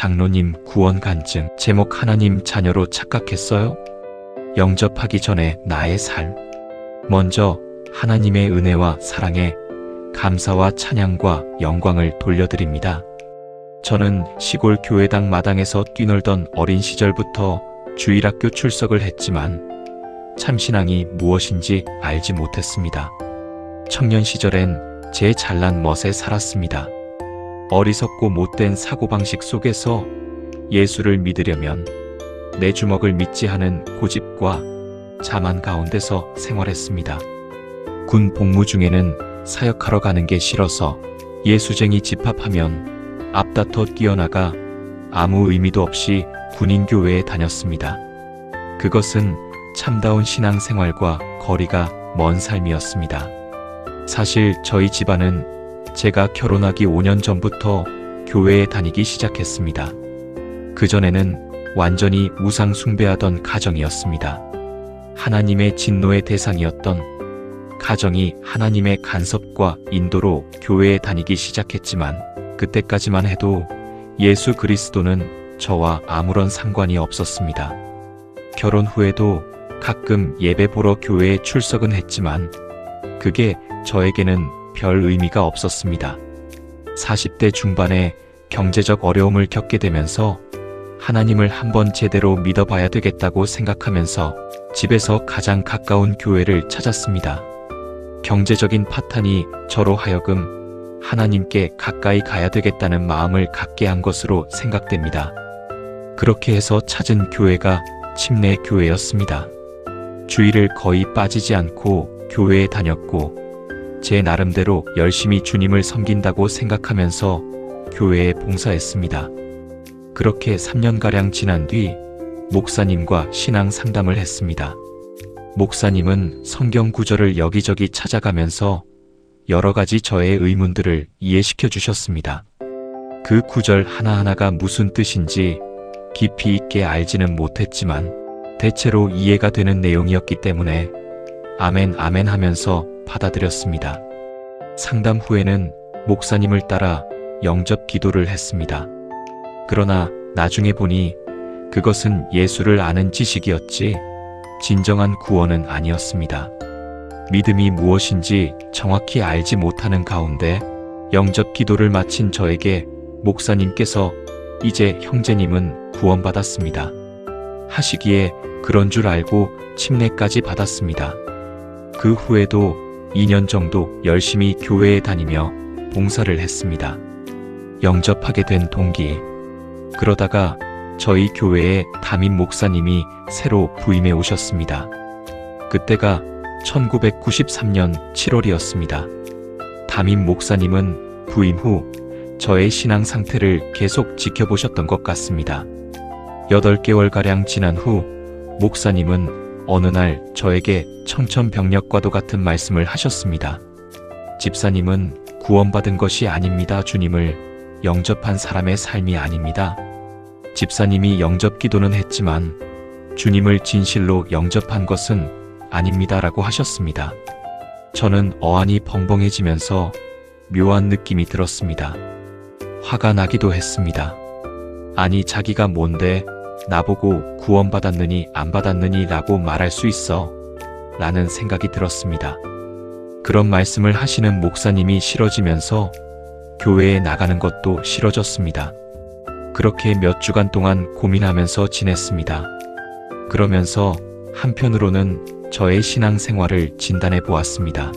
장로님 구원 간증. 제목 하나님 자녀로 착각했어요? 영접하기 전에 나의 삶. 먼저 하나님의 은혜와 사랑에 감사와 찬양과 영광을 돌려드립니다. 저는 시골 교회당 마당에서 뛰놀던 어린 시절부터 주일학교 출석을 했지만 참신앙이 무엇인지 알지 못했습니다. 청년 시절엔 제 잘난 멋에 살았습니다. 어리석고 못된 사고방식 속에서 예수를 믿으려면 내 주먹을 믿지 하는 고집과 자만 가운데서 생활했습니다. 군 복무 중에는 사역하러 가는 게 싫어서 예수쟁이 집합하면 앞다퉈 뛰어나가 아무 의미도 없이 군인교회에 다녔습니다. 그것은 참다운 신앙생활과 거리가 먼 삶이었습니다. 사실 저희 집안은 제가 결혼하기 5년 전부터 교회에 다니기 시작했습니다. 그전에는 완전히 우상 숭배하던 가정이었습니다. 하나님의 진노의 대상이었던 가정이 하나님의 간섭과 인도로 교회에 다니기 시작했지만 그때까지만 해도 예수 그리스도는 저와 아무런 상관이 없었습니다. 결혼 후에도 가끔 예배 보러 교회에 출석은 했지만 그게 저에게는 별 의미가 없었습니다. 40대 중반에 경제적 어려움을 겪게 되면서 하나님을 한번 제대로 믿어봐야 되겠다고 생각하면서 집에서 가장 가까운 교회를 찾았습니다. 경제적인 파탄이 저로 하여금 하나님께 가까이 가야 되겠다는 마음을 갖게 한 것으로 생각됩니다. 그렇게 해서 찾은 교회가 침례 교회였습니다. 주일을 거의 빠지지 않고 교회에 다녔고 제 나름대로 열심히 주님을 섬긴다고 생각하면서 교회에 봉사했습니다. 그렇게 3년가량 지난 뒤 목사님과 신앙 상담을 했습니다. 목사님은 성경 구절을 여기저기 찾아가면서 여러 가지 저의 의문들을 이해시켜 주셨습니다. 그 구절 하나하나가 무슨 뜻인지 깊이 있게 알지는 못했지만 대체로 이해가 되는 내용이었기 때문에 아멘 아멘 하면서 받아들였습니다. 상담 후에는 목사님을 따라 영접 기도를 했습니다. 그러나 나중에 보니 그것은 예수를 아는 지식이었지 진정한 구원은 아니었습니다. 믿음이 무엇인지 정확히 알지 못하는 가운데 영접 기도를 마친 저에게 목사님께서 이제 형제님은 구원받았습니다 하시기에 그런 줄 알고 침례까지 받았습니다. 그 후에도 2년 정도 열심히 교회에 다니며 봉사를 했습니다. 영접하게 된 동기. 그러다가 저희 교회에 담임 목사님이 새로 부임해 오셨습니다. 그때가 1993년 7월이었습니다. 담임 목사님은 부임 후 저의 신앙 상태를 계속 지켜보셨던 것 같습니다. 8개월가량 지난 후 목사님은 어느 날 저에게 청천벽력과도 같은 말씀을 하셨습니다. 집사님은 구원받은 것이 아닙니다. 주님을 영접한 사람의 삶이 아닙니다. 집사님이 영접 기도는 했지만 주님을 진실로 영접한 것은 아닙니다. 라고 하셨습니다. 저는 어안이 벙벙해지면서 묘한 느낌이 들었습니다. 화가 나기도 했습니다. 아니 자기가 뭔데 나보고 구원받았느니 안 받았느니 라고 말할 수 있어 라는 생각이 들었습니다. 그런 말씀을 하시는 목사님이 싫어지면서 교회에 나가는 것도 싫어졌습니다. 그렇게 몇 주간 동안 고민하면서 지냈습니다. 그러면서 한편으로는 저의 신앙생활을 진단해 보았습니다.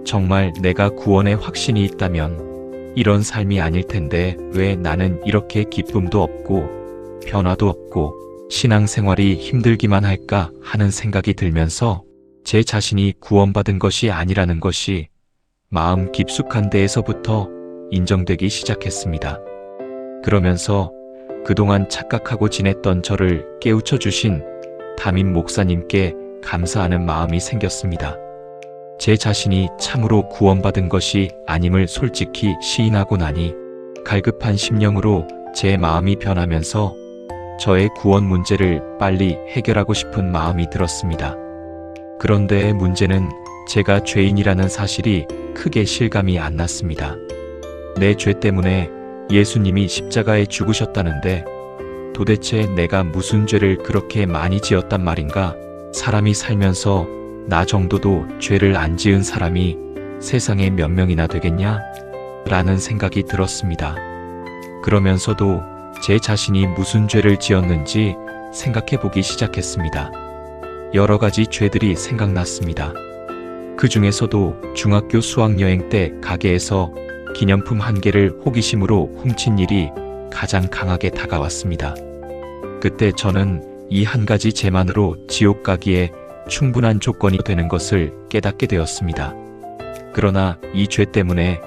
정말 내가 구원에 확신이 있다면 이런 삶이 아닐 텐데 왜 나는 이렇게 기쁨도 없고 변화도 없고 신앙생활이 힘들기만 할까 하는 생각이 들면서 제 자신이 구원받은 것이 아니라는 것이 마음 깊숙한 데에서부터 인정되기 시작했습니다. 그러면서 그동안 착각하고 지냈던 저를 깨우쳐 주신 담임 목사님께 감사하는 마음이 생겼습니다. 제 자신이 참으로 구원받은 것이 아님을 솔직히 시인하고 나니 갈급한 심령으로 제 마음이 변하면서 저의 구원 문제를 빨리 해결하고 싶은 마음이 들었습니다. 그런데 문제는 제가 죄인이라는 사실이 크게 실감이 안 났습니다. 내 죄 때문에 예수님이 십자가에 죽으셨다는데 도대체 내가 무슨 죄를 그렇게 많이 지었단 말인가? 사람이 살면서 나 정도도 죄를 안 지은 사람이 세상에 몇 명이나 되겠냐? 라는 생각이 들었습니다. 그러면서도 제 자신이 무슨 죄를 지었는지 생각해 보기 시작했습니다. 여러 가지 죄들이 생각났습니다. 그 중에서도 중학교 수학여행 때 가게에서 기념품 한 개를 호기심으로 훔친 일이 가장 강하게 다가왔습니다. 그때 저는 이 한 가지 죄만으로 지옥 가기에 충분한 조건이 되는 것을 깨닫게 되었습니다. 그러나 이 죄 때문에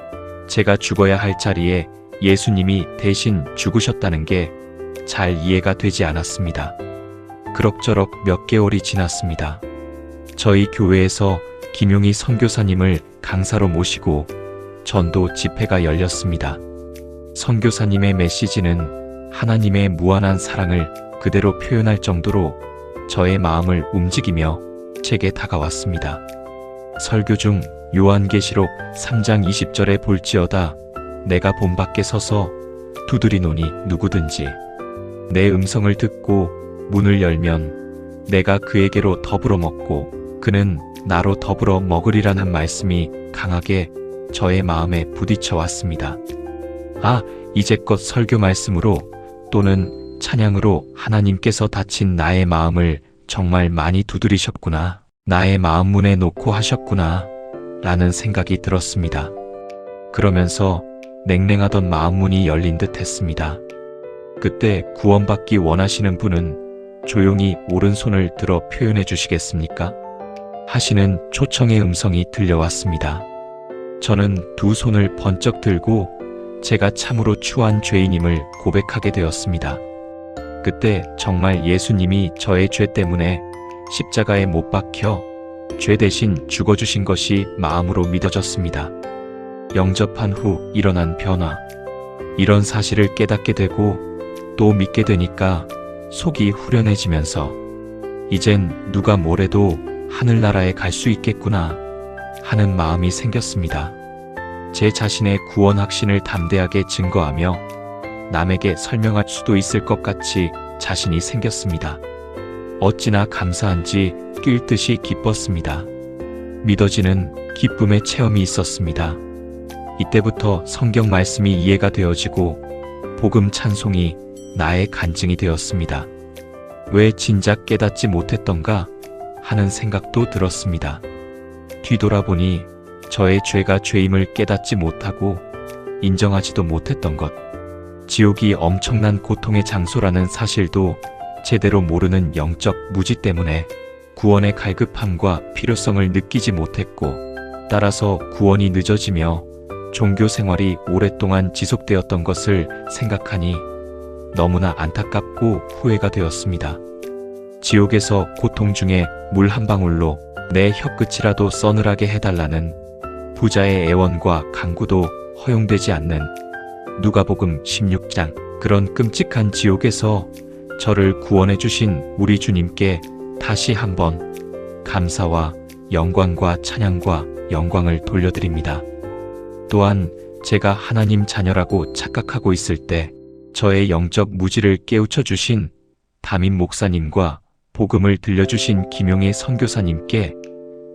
제가 죽어야 할 자리에 예수님이 대신 죽으셨다는 게 잘 이해가 되지 않았습니다. 그럭저럭 몇 개월이 지났습니다. 저희 교회에서 김용희 선교사님을 강사로 모시고 전도 집회가 열렸습니다. 선교사님의 메시지는 하나님의 무한한 사랑을 그대로 표현할 정도로 저의 마음을 움직이며 제게 다가왔습니다. 설교 중 요한계시록 3장 20절에 볼지어다 내가 본 밖에 서서 두드리노니 누구든지 내 음성을 듣고 문을 열면 내가 그에게로 더불어 먹고 그는 나로 더불어 먹으리라는 말씀이 강하게 저의 마음에 부딪혀 왔습니다. 아, 이제껏 설교 말씀으로 또는 찬양으로 하나님께서 다친 나의 마음을 정말 많이 두드리셨구나. 나의 마음 문에 놓고 하셨구나. 라는 생각이 들었습니다. 그러면서 냉랭하던 마음 문이 열린 듯 했습니다. 그때 구원받기 원하시는 분은 조용히 오른손을 들어 표현해 주시겠습니까? 하시는 초청의 음성이 들려왔습니다. 저는 두 손을 번쩍 들고 제가 참으로 추한 죄인임을 고백하게 되었습니다. 그때 정말 예수님이 저의 죄 때문에 십자가에 못 박혀 죄 대신 죽어주신 것이 마음으로 믿어졌습니다. 영접한 후 일어난 변화. 이런 사실을 깨닫게 되고 또 믿게 되니까 속이 후련해지면서 이젠 누가 뭐래도 하늘나라에 갈 수 있겠구나 하는 마음이 생겼습니다. 제 자신의 구원 확신을 담대하게 증거하며 남에게 설명할 수도 있을 것 같이 자신이 생겼습니다. 어찌나 감사한지 뛸 듯이 기뻤습니다. 믿어지는 기쁨의 체험이 있었습니다. 이때부터 성경 말씀이 이해가 되어지고 복음 찬송이 나의 간증이 되었습니다. 왜 진작 깨닫지 못했던가 하는 생각도 들었습니다. 뒤돌아보니 저의 죄가 죄임을 깨닫지 못하고 인정하지도 못했던 것, 지옥이 엄청난 고통의 장소라는 사실도 제대로 모르는 영적 무지 때문에 구원의 갈급함과 필요성을 느끼지 못했고 따라서 구원이 늦어지며 종교 생활이 오랫동안 지속되었던 것을 생각하니 너무나 안타깝고 후회가 되었습니다. 지옥에서 고통 중에 물 한 방울로 내 혀끝이라도 서늘하게 해달라는 부자의 애원과 간구도 허용되지 않는 누가복음 16장 그런 끔찍한 지옥에서 저를 구원해 주신 우리 주님께 다시 한번 감사와 영광과 찬양과 영광을 돌려드립니다. 또한 제가 하나님 자녀라고 착각하고 있을 때 저의 영적 무지를 깨우쳐 주신 담임 목사님과 복음을 들려주신 김용희 선교사님께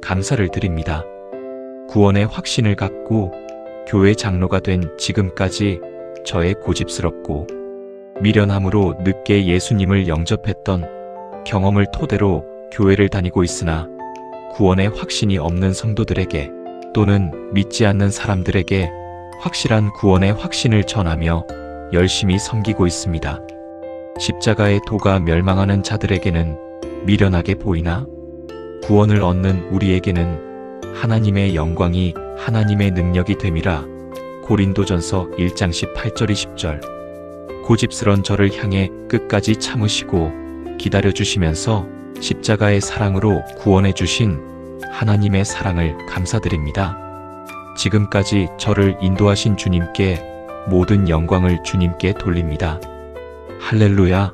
감사를 드립니다. 구원의 확신을 갖고 교회 장로가 된 지금까지 저의 고집스럽고 미련함으로 늦게 예수님을 영접했던 경험을 토대로 교회를 다니고 있으나 구원의 확신이 없는 성도들에게 또는 믿지 않는 사람들에게 확실한 구원의 확신을 전하며 열심히 섬기고 있습니다. 십자가의 도가 멸망하는 자들에게는 미련하게 보이나 구원을 얻는 우리에게는 하나님의 영광이 하나님의 능력이 됨이라. 고린도전서 1장 18절 20절. 고집스런 저를 향해 끝까지 참으시고 기다려주시면서 십자가의 사랑으로 구원해 주신 하나님의 사랑을 감사드립니다. 지금까지 저를 인도하신 주님께 모든 영광을 주님께 돌립니다. 할렐루야.